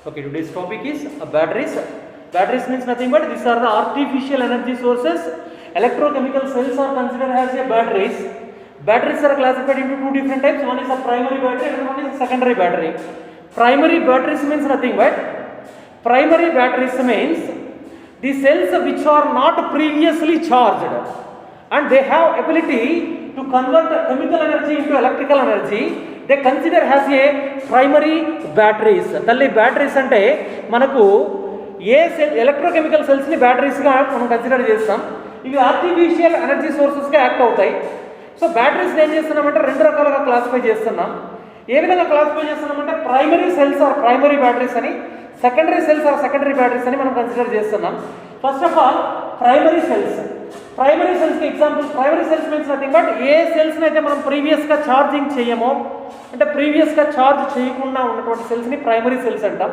Okay, today's topic is batteries. Batteries means nothing but these are the artificial energy sources. Electrochemical cells are considered as a batteries. Batteries are classified into two different types. One is a primary battery and one is a secondary battery. Primary batteries means nothing but primary batteries means the cells which are not previously charged and they have ability to convert chemical energy into electrical energy. They consider as a primary batteries. తల్లి batteries అంటే మనకు ఏ cell electrochemical సెల్స్ని బ్యాటరీస్గా మనం consider చేస్తాం. ఇవి artificial energy సోర్సెస్గా act అవుతాయి. So బ్యాటరీస్ని ఏం చేస్తున్నామంటే రెండు రకాలుగా క్లాసిఫై చేస్తున్నాం. ఏ విధంగా క్లాసిఫై చేస్తున్నామంటే primary cells or primary batteries అని, secondary cells or secondary batteries అని మనం కన్సిడర్ చేస్తున్నాం. First of all primary cells. Primary సెల్స్కి example, primary cells means nothing but a సెల్స్ని అయితే మనం ప్రీవియస్గా ఛార్జింగ్ చేయమో అంటే ప్రీవియస్గా ఛార్జ్ చేయకుండా ఉన్నటువంటి సెల్స్ని ప్రైమరీ సెల్స్ అంటాం.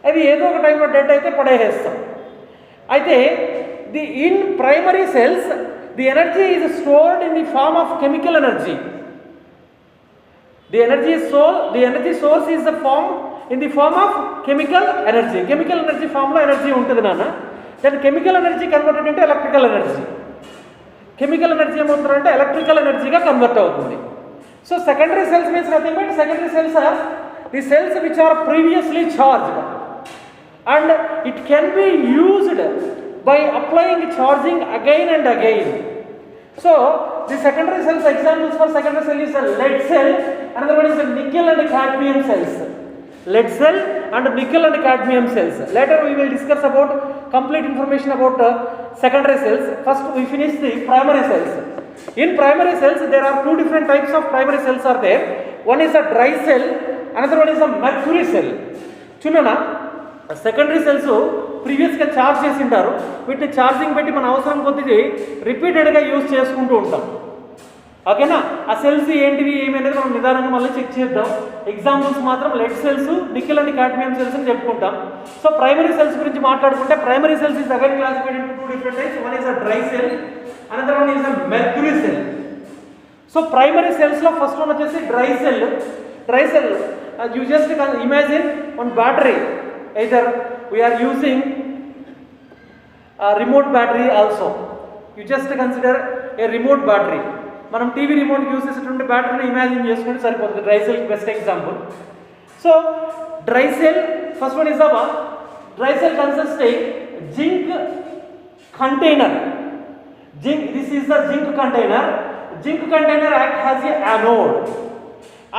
అవి ఏదో ఒక టైంలో డెడ్ అయితే పడేసేస్తాం. అయితే in primary cells the energy is stored in the form of chemical energy. The energy source is the form in the form of chemical energy. Chemical energy ఫామ్లో ఎనర్జీ ఉంటుంది నాన్న. Then chemical energy converted into electrical energy. Chemical energy ఏమవుతుందంటే electrical ఎనర్జీగా convert అవుతుంది. So secondary cells means nothing but secondary cells are the cells which are previously charged and it can be used by applying charging again and again. So the secondary cells, examples for secondary cell is a lead cell, another one is a nickel and cadmium cells. Lead cell and nickel and cadmium cells. Later we will discuss about complete information about secondary cells. First we finish the primary cells. In primary cells there are two different types of primary cells are there. One is a dry cell, another one is a mercury cell. చూడనా secondary cells ప్రీవియస్గా charge చేసి ఉంటారు. వీటిని charging పెట్టి మన అవసరం కొద్దిగా రిపీటెడ్గా యూజ్ చేసుకుంటూ ఉంటాం. ఓకేనా? ఆ సెల్స్ ఏంటివి ఏమి అనేది మనం నిదానంగా మళ్ళీ చెక్ చేద్దాం. ఎగ్జాంపుల్స్ మాత్రం lead cells, nickel and cadmium cells అని చెప్పుకుంటాం. సో ప్రైమరీ సెల్స్ గురించి మాట్లాడుకుంటే primary cells is again classified into two different types. One is a dry cell, another one is a mercury cell. So primary cells lo first one vachesi dry cell. You just imagine one battery, either we are using a remote battery also. You just consider a remote battery. మనం TV remote use చేసేటువంటి బ్యాటరీని imagine చేసుకుంటే సరిపోతుంది. Dry cell best example. So dry cell first one is a dry cell consisting zinc container. This is the zinc container. Zinc container act as a anode,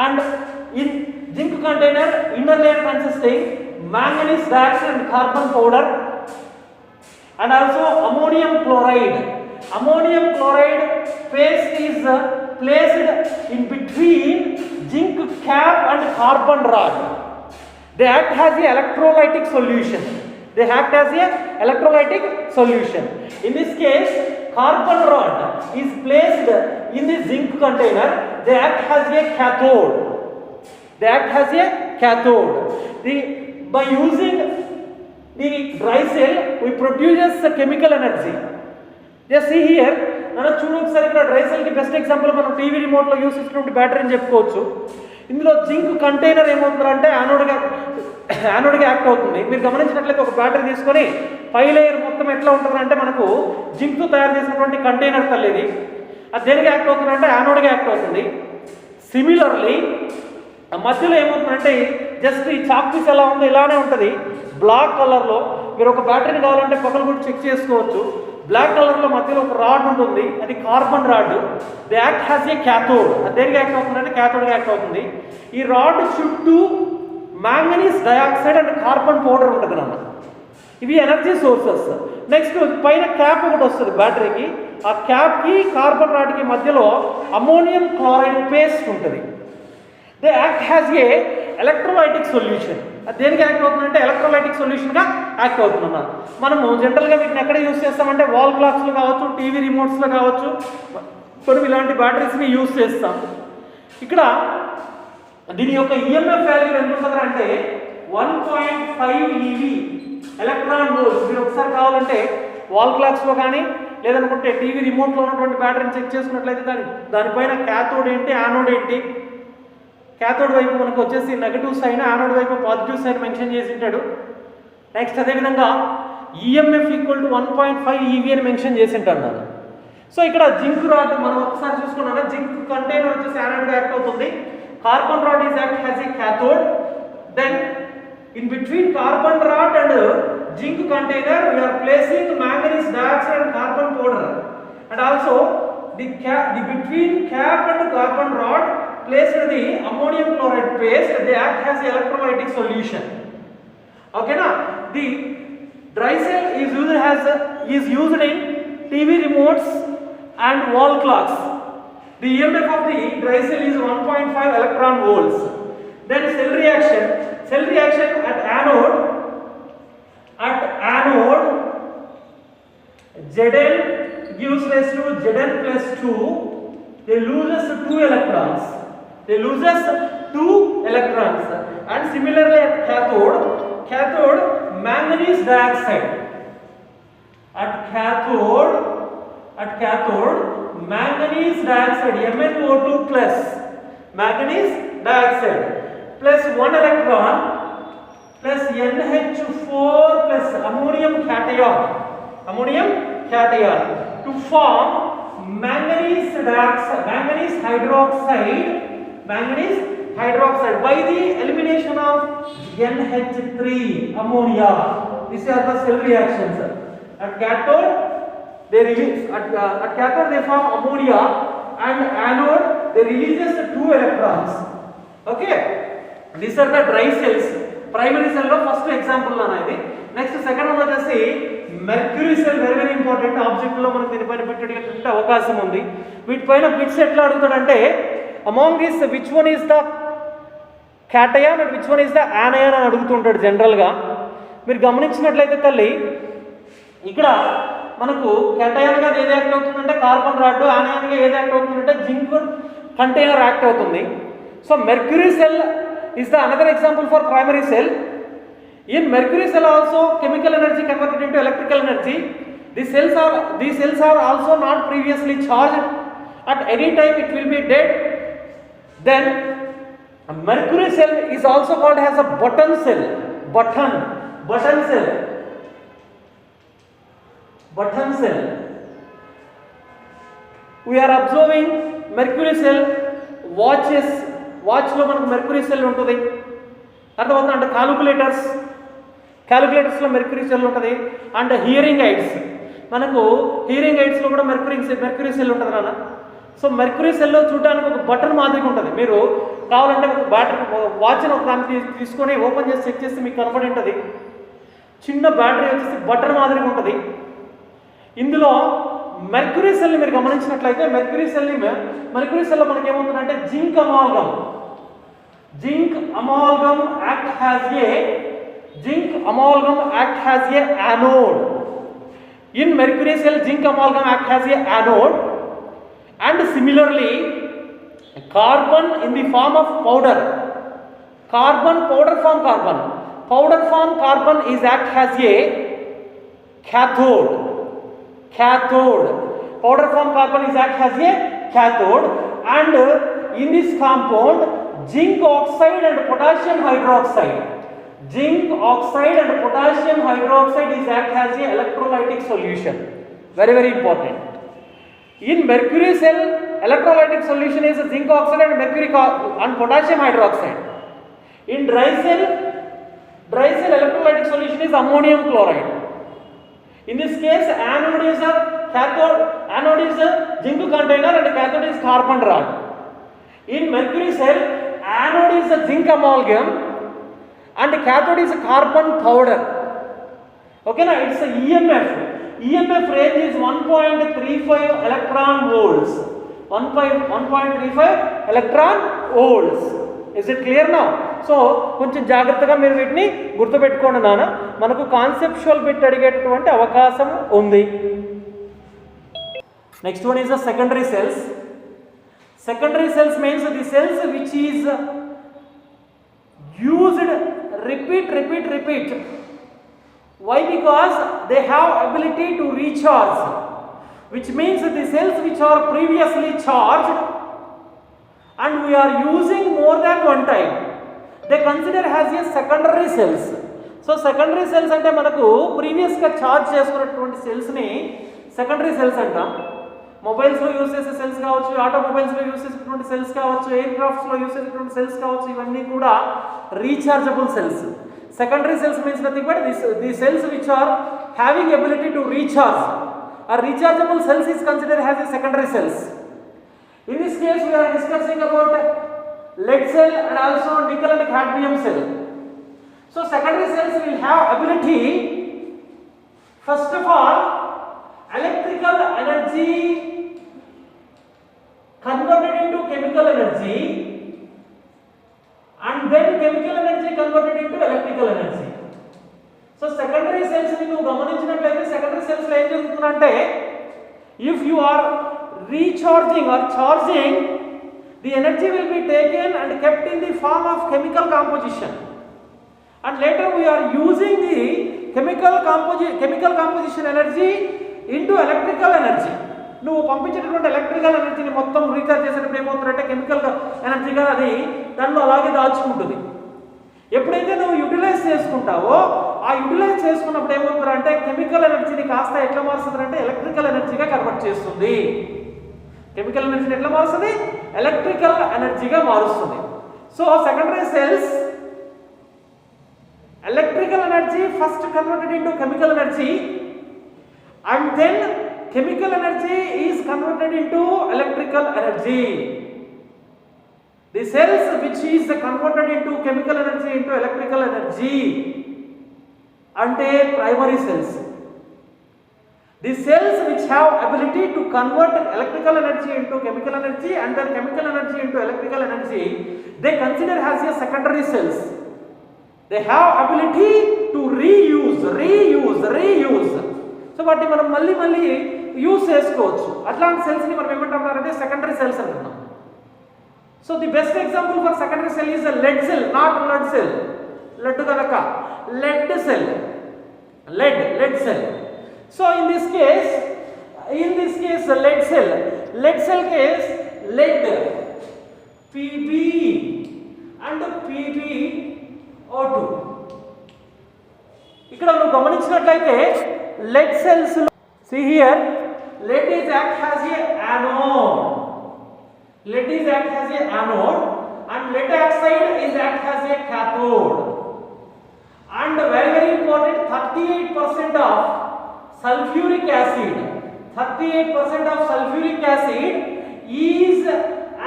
and in zinc container inner layer consisting manganese dioxide and carbon powder, and also ammonium chloride. Ammonium chloride paste is placed in between zinc cap and carbon rod. They act as a electrolytic solution. In this case, carbon rod is placed in the zinc container. They act as a cathode. By using the dry cell, we produces the chemical energy. Just see here, nana చూడు ఒకసారి ఇక్కడ dry cell కి best example మనం TV remote లో use చేసినటువంటి battery అని చెప్పుకోవచ్చు. ఇందులో జింక్ కంటైనర్ ఏమవుతుందంటే యానోడ్గా యాక్ట్ అవుతుంది. మీరు గమనించినట్లయితే ఒక బ్యాటరీ తీసుకొని 5 లేయర్ మొత్తం ఎట్లా ఉంటుందంటే మనకు జింక్తో తయారు చేసినటువంటి కంటైనర్ తల్లిది. అది దేనికి యాక్ట్ అవుతుందంటే యానోడ్గా యాక్ట్ అవుతుంది. సిమిలర్లీ మధ్యలో ఏమవుతుందంటే జస్ట్ ఈ చాక్ పీస్ ఎలా ఉందో ఇలానే ఉంటుంది. బ్లాక్ కలర్లో మీరు ఒక బ్యాటరీని కావాలంటే పక్కన కూడా చెక్ చేసుకోవచ్చు. బ్లాక్ కలర్లో మధ్యలో ఒక రాడ్ ఉంటుంది, అది carbon rod. The act has a cathode. అది దేనికి యాక్ట్ అవుతుందంటే క్యాథోడ్గా యాక్ట్ అవుతుంది. ఈ రాడ్ చుట్టూ manganese dioxide and carbon powder ఉంటుంది నాన్న. ఇవి ఎనర్జీ సోర్సెస్. నెక్స్ట్ పైన క్యాప్ ఒకటి వస్తుంది బ్యాటరీకి. ఆ క్యాప్కి కార్బన్ రాడ్కి మధ్యలో అమోనియం క్లోరైడ్ పేస్ట్ ఉంటుంది. They act has A electrolytic solution. అది దేనికి యాక్ట్ అవుతుందంటే ఎలక్ట్రోలైటిక్ సొల్యూషన్గా యాక్ట్ అవుతుందన్న. మనము జనరల్గా వీటిని ఎక్కడ యూస్ చేస్తామంటే వాల్ క్లాక్స్లో కావచ్చు, టీవీ రిమోట్స్లో కావచ్చు, మనం ఇలాంటి బ్యాటరీస్ని యూస్ చేస్తాం. ఇక్కడ దీని యొక్క ఈఎంఎఫ్ వాల్యూ ఎంత ఉంటుంది అంటే 1.5 EV ఎలక్ట్రాన్ వోల్ట్స్. మీరు ఒకసారి కావాలంటే వాల్ క్లాక్స్లో కానీ లేదనుకుంటే టీవీ రిమోట్లో ఉన్నటువంటి బ్యాటరీని చెక్ చేసుకున్నట్లయితే దానిపైన క్యాథోడ్ ఏంటి, యానోడ్ ఏంటి, క్యాథోడ్ వైపు మనకు వచ్చేసి నెగటివ్ సైన్, యానోడ్ వైపు పాజిటివ్ సైన్ మెన్షన్ చేసి ఉంటాడు. నెక్స్ట్ అదేవిధంగా ఈఎంఎఫ్ ఈక్వల్ టు 1.5 ఈవీ అని మెన్షన్ చేసి ఉంటాను నేను. సో ఇక్కడ జింక్ రాడ్ మనం ఒకసారి చూసుకున్నాను, జింక్ కంటైనర్ వచ్చేసి యానోడ్ యాక్ట్ అవుతుంది, carbon rod is act has a cathode. Then in between carbon rod and zinc container we are placing manganese dioxide and carbon powder, and also the between cap and carbon rod placed the ammonium chloride paste, they act as electrolytic solution. Okay na, the dry cell is used in TV remotes and wall clocks. The EMF of the dry cell is 1.5 electron volts. Then cell reaction at anode Zn gives rise to Zn plus 2, they loses 2 electrons, and similarly at cathode manganese dioxide, at cathode manganese dioxide MnO2 plus manganese dioxide plus 1 electron plus NH4 plus ammonium cation to form manganese hydroxide by the elimination of NH3 ammonia. These are the cell reactions. At cathode they form ammonia, and anode they releases 2 electrons. Okay, these are the dry cells. Primary cell lo first example lana idi. Next second one వచ్చేసి mercury cell, very very important object లో మనకు దీనిపైన పెట్టేటువంటి అవకాశం ఉంది. వీటిపైన bits ఎట్లా అడుగుతాడంటే among this which one is the cation and which one is the anion అని అడుగుతుంటాడు జనరల్ గా. మీరు గమనించినట్లయితే తల్లి ఇక్కడ మనకు cation గా ఏది యాక్ట్ అవుతుందంటే కార్బన్ రాడ్, anion గా ఏది యాక్ట్ అవుతుందంటే జింక్ కంటైనర్ యాక్ట్ అవుతుంది. So mercury cell is the another example for primary cell. In mercury cell also chemical energy converted into electrical energy. These cells are also not previously charged. At any time it will be dead. Then a mercury cell is also called as a button cell. Button cell. We are observing mercury cell వాచ్లో మనకు mercury cell ఉంటుంది. అర్థమవుతుంది అంటే క్యాలిక్యులేటర్స్లో mercury cell ఉంటుంది. And hearing AIDS, మనకు hearing ఎయిడ్స్లో కూడా mercury cell ఉంటుంది నాన్న. So mercury సెల్లో చూడడానికి ఒక బటన్ మాదిరిగా ఉంటుంది. మీరు కావాలంటే ఒక బ్యాటరీ వాచ్ని ఒక దాన్ని తీసుకొని ఓపెన్ చేసి చెక్ చేస్తే మీకు కనపడి ఉంటుంది. చిన్న బ్యాటరీ వచ్చేసి బటన్ మాదిరిగా ఉంటుంది. ఇందులో మెర్క్యూరీ సెల్ని మీరు గమనించినట్లయితే మెర్క్యూరీ సెల్లో మనకి ఏమవుతుందంటే zinc amalgam act has a anode. In mercury cell zinc amalgam act has a anode, and similarly carbon in the form of powder form carbon is act has a cathode. Powder form carbon is act has a cathode, and in this compound zinc oxide and potassium hydroxide is act as a electrolytic solution. Very very important. In mercury cell electrolytic solution is zinc oxide and and potassium hydroxide. In dry cell electrolytic solution is ammonium chloride. In this case anode is a zinc container and cathode is carbon rod. In mercury cell anode is a zinc amalgam and cathode is a carbon powder. Okay na, it's a EMF range is 1.35 electron volts. 1.35 electron volts. Is it clear now? So కొంచెం జాగ్రత్తగా మీరు వీటిని గుర్తుపెట్టుకోండి నాన్న. మనకు conceptual bit అడిగేటటువంటి అవకాశం ఉంది. Next one is the secondary cells. Secondary cells means the cells which is used repeat. Why? Because they have ability to recharge, which means the cells which are previously charged and we are using more than one time, they consider as a secondary cells. So secondary cells అంటే మనకు ప్రీవియస్గా charge చేసుకున్నటువంటి సెల్స్ని secondary cells అంటాం. మొబైల్స్లో use చేసే cells కావచ్చు, ఆటోమొబైల్స్లో use చేసేటువంటి cells కావచ్చు, ఎయిర్ క్రాఫ్ట్స్లో యూజ్ చేసేటువంటి సెల్స్ కావచ్చు, ఇవన్నీ కూడా rechargeable cells. Secondary cells means nothing but the cells which are having ability to recharge. A rechargeable cells is considered as a secondary cells. In this case, we are discussing about lead cell and also nickel and cadmium cell. So secondary cells will have ability, first of all, electrical energy converted into chemical energy, and then chemical energy converted into electrical energy. So secondary cells ని నువ్వు గమనించినట్లయితే secondary cells లో ఏం జరుగుతుందంటే, if you are recharging or charging, the energy will be taken and kept in the form of chemical composition, and later we are using the chemical composition energy into electrical energy. నువ్వు పంపించేటటువంటి electrical ఎనర్జీని మొత్తం recharge చేసేటప్పుడు ఏమవుతుందంటే chemical ఎనర్జీగా అది దానిలో అలాగే దాచుకుంటుంది. ఎప్పుడైతే నువ్వు యూటిలైజ్ చేసుకుంటావో ఆ యూటిలైజ్ చేసుకున్నప్పుడు ఏమవుతుందంటే కెమికల్ ఎనర్జీని కాస్త ఎట్లా మారుస్తుందంటే ఎలక్ట్రికల్ ఎనర్జీగా కన్వర్ట్ చేస్తుంది. కెమికల్ ఎనర్జీని ఎట్లా మారుస్తుంది? ఎలక్ట్రికల్ ఎనర్జీగా మారుస్తుంది. So secondary cells electrical energy first converted into chemical energy, and then chemical energy is converted into electrical energy. The cells which is converted into chemical energy into electrical energy ante primary cells. The cells which have ability to convert electrical energy into chemical energy and then chemical energy into electrical energy, they consider as a secondary cells. They have ability to reuse. So వాటిని మనం మళ్ళీ use చేసుకోవచ్చు. అట్లాంటి cells ని మనం ఏమంటామంటే secondary cells అంటున్నాం. So the best example for secondary cell is a lead cell, not blood cell. lead కనుక lead cell. So in this case lead cell case, lead, Pb and PbO2. ఇక్కడ నువ్వు గమనించినట్లయితే lead cells, see here, lead is act as a anode. And lead oxide is act as a cathode. And very important, 38% of sulfuric acid is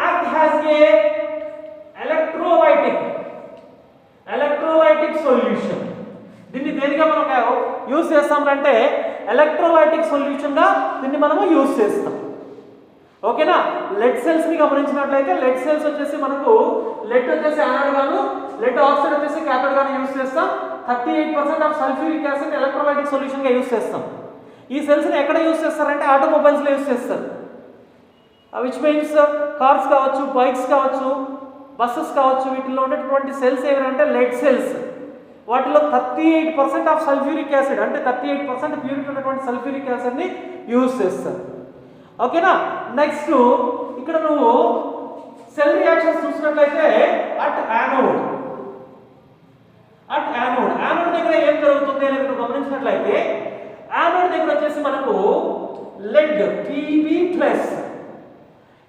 act as a electrolytic solution. దీన్ని దేనిగా మనం use చేస్తామంటే electrolytic solution గా దీన్ని మనము use చేస్తాం. ఓకేనా? Lead cells ని గమనించినట్లయితే లెడ్ సెల్స్ వచ్చేసి మనకు లెడ్ వచ్చేసి యానోడ్ గాను, లెడ్ ఆక్సైడ్ వచ్చేసి క్యాథోడ్ గాను యూజ్ చేస్తాం. 38% of sulphuric acid electrolytic solution గా యూజ్ చేస్తాం. ఈ సెల్స్ ని ఎక్కడ యూజ్ చేస్తారంటే ఆటోమొబైల్స్ లో యూజ్ చేస్తారు. విచ్ మీన్స్ కార్స్ కావచ్చు, బైక్స్ కావచ్చు, బస్సెస్ కావచ్చు, వీటిల్లో ఉన్నటువంటి సెల్స్ ఏమంటే లెడ్ సెల్స్. వాటిలో 38% ఆఫ్ సల్ఫ్యూరిక్ యాసిడ్ అంటే 38% ప్యూరిటీ ఉన్నటువంటి సల్ఫ్యూరిక్ యాసిడ్ ని యూజ్ చేస్తారు. ఓకేనా? నెక్స్ట్ ఇక్కడ నువ్వు సెల్ రియాక్షన్స్ చూసినట్లయితే అట్ యానోడ్ దగ్గర ఏం జరుగుతుంది అనేది నువ్వు గమనించినట్లయితే యానోడ్ దగ్గర వచ్చేసి మనకు lead Pb plus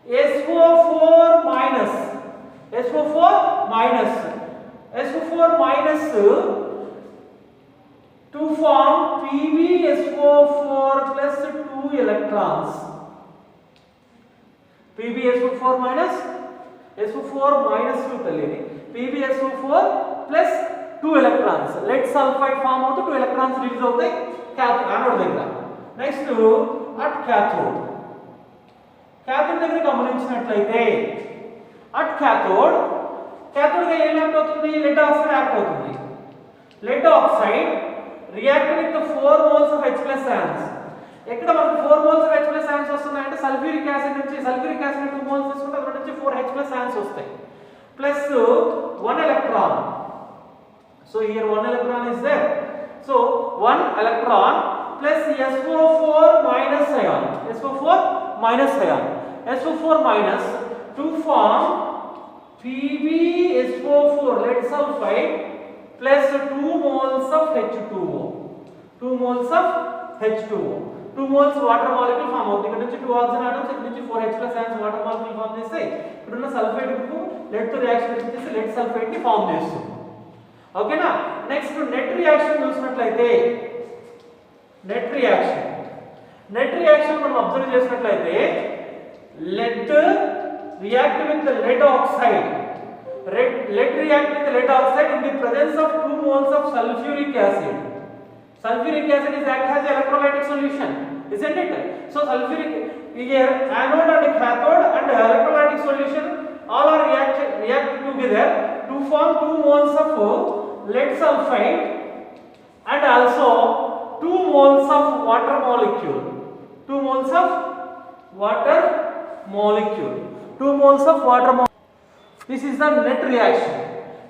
SO4 minus to form PbSO4 plus 2 electrons. PbSO4 minus SO4 minus 2 తెలియని PbSO4 plus 2 electrons. lead sulfide form అవుతూ 2 electrons రిలీజ్ అవుతాయి యానోడ్ దగ్గర. నెక్స్ట్ అట్ క్యాథోడ్ దగ్గర గమనించినట్లయితే అట్ క్యాథోడ్ గా ఏం యాక్ట్ అవుతుంది? లెడ్ ఆక్సైడ్ యాక్ట్ అవుతుంది. Lead oxide react with 4 moles of H+ ions. ఎక్కడ మనకు 4 moles of H+ ions వస్తున్నాయంటే సల్ఫ్యూరిక్ యాసిడ్ నుంచి 2 moles తీసుకుంటే అక్కడ నుంచి 4 H+ ions వస్తాయి plus 1 electron. So here 1 electron is there. So 1 electron plus SO4 minus ion to form PbSO4 lead sulfide plus 2 moles of H2O. 2 moles of H2O. 2 moles water molecule form అవుతుంది. ఇక్కడ నుంచి 2 oxygen atoms, ఇక్కడ నుంచి 4 H+ ఐన్స్ water molecule form చేస్తే ఇక్కడ ఉన్న sulphide group lead తో reaction చేసి lead సల్ఫైడ్ ని ఫామ్ చేస్తుంది. ఓకేనా? నెక్స్ట్ నెట్ రియాక్షన్ చూసినట్లయితే నెట్ రియాక్షన్ మనం అబ్జర్వ్ చేసినట్లయితే lead react with the lead oxide. Lead react with lead oxide in the presence of 2 moles of sulfuric acid. Sulfuric acid is act as electrolytic solution, isn't it? So sulfuric here anode and cathode and electrolytic solution all are react together to form 2 moles of lead sulfide and also 2 moles of water molecule. 2 moles of water molecule. 2 moles of water molecule. This is the net reaction.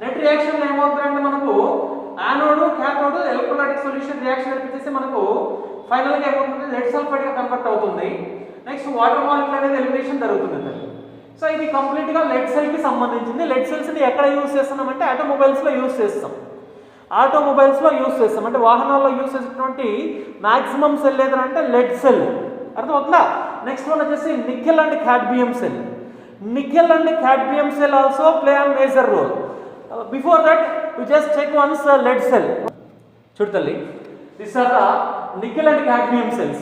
Net reaction లో ఏమవుతుందంటే మనకు anode cathode electrolytic solution reaction జరిపిస్తే మనకు final గా ఏమవుతుంది lead sulphide గా convert అవుతుంది. Next water molecule అనేది ఎలిమినేషన్ జరుగుతుంది. సో ఇది కంప్లీట్ గా లెడ్ సెల్ కి సంబంధించింది. లెడ్ సెల్స్ ని ఎక్కడ యూస్ చేస్తున్నాం అంటే ఆటోమొబైల్స్ లో యూస్ చేస్తాం. అంటే వాహనాల్లో యూస్ చేసేటువంటి మాక్సిమం సెల్ ఏదంటే లెడ్ సెల్. అర్థమవుతుందా? నెక్స్ట్ వన్ వచ్చేసి nickel and cadmium cell. Nickel and cadmium cell also play a major role. Before that, you just check once lead cell. Chudtali. These are the nickel and cadmium cells.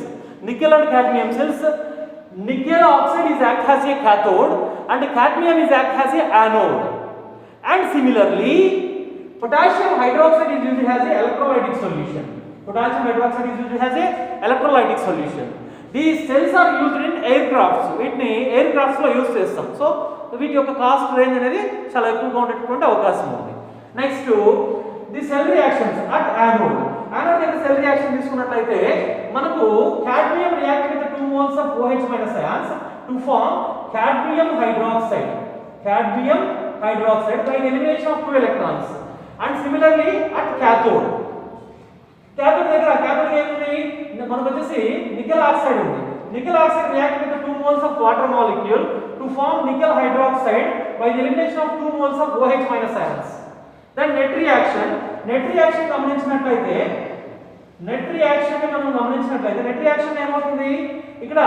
Nickel oxide is act as a cathode and cadmium is act as a anode. And similarly, potassium hydroxide is used as a electrolytic solution. These cells are used in aircrafts. వీటిని aircrafts లో use చేస్తాం. So వీటి యొక్క cost range అనేది చాలా ఎక్కువగా ఉండేటువంటి అవకాశం ఉంది. Next the cell reactions at anode యొక్క సెల్ రియాక్షన్ తీసుకున్నట్లయితే మనకు cadmium react with 2 moles of OH- ions to form cadmium hydroxide by elimination of 2 electrons. And similarly at cathode ఏముంది మనకు వచ్చేసి నికెల్ ఆక్సైడ్ ఉంది. Nickel oxide react with 2 moles of water molecule to form nickel hydroxide by the elimination of 2 moles of OH- ions. Then net reaction గమనించినట్లయితే net reaction ఏమవుతుంది ఇక్కడ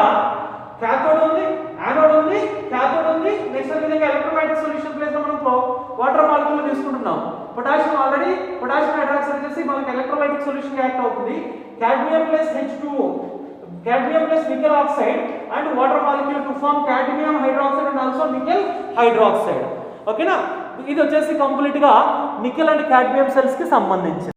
cathode ఉంది, anode ఉంది, next విధంగా ఎలక్ట్రోలైటిక్ సొల్యూషన్ ప్లేస్ లో మనం water molecule తీసుకుంటున్నాం. Potassium hydroxide వచ్చేసి మనకి ఎలక్ట్రోలైటిక్ సొల్యూషన్ రియాక్ట్ అవుతుంది. cadmium plus H2O, cadmium plus nickel oxide and water molecule to form cadmium hydroxide and also nickel hydroxide. ఓకేనా? ఇది వచ్చేసి కంప్లీట్ గా నికెల్ అండ్ కాడ్మియం సెల్స్ కి సంబంధించి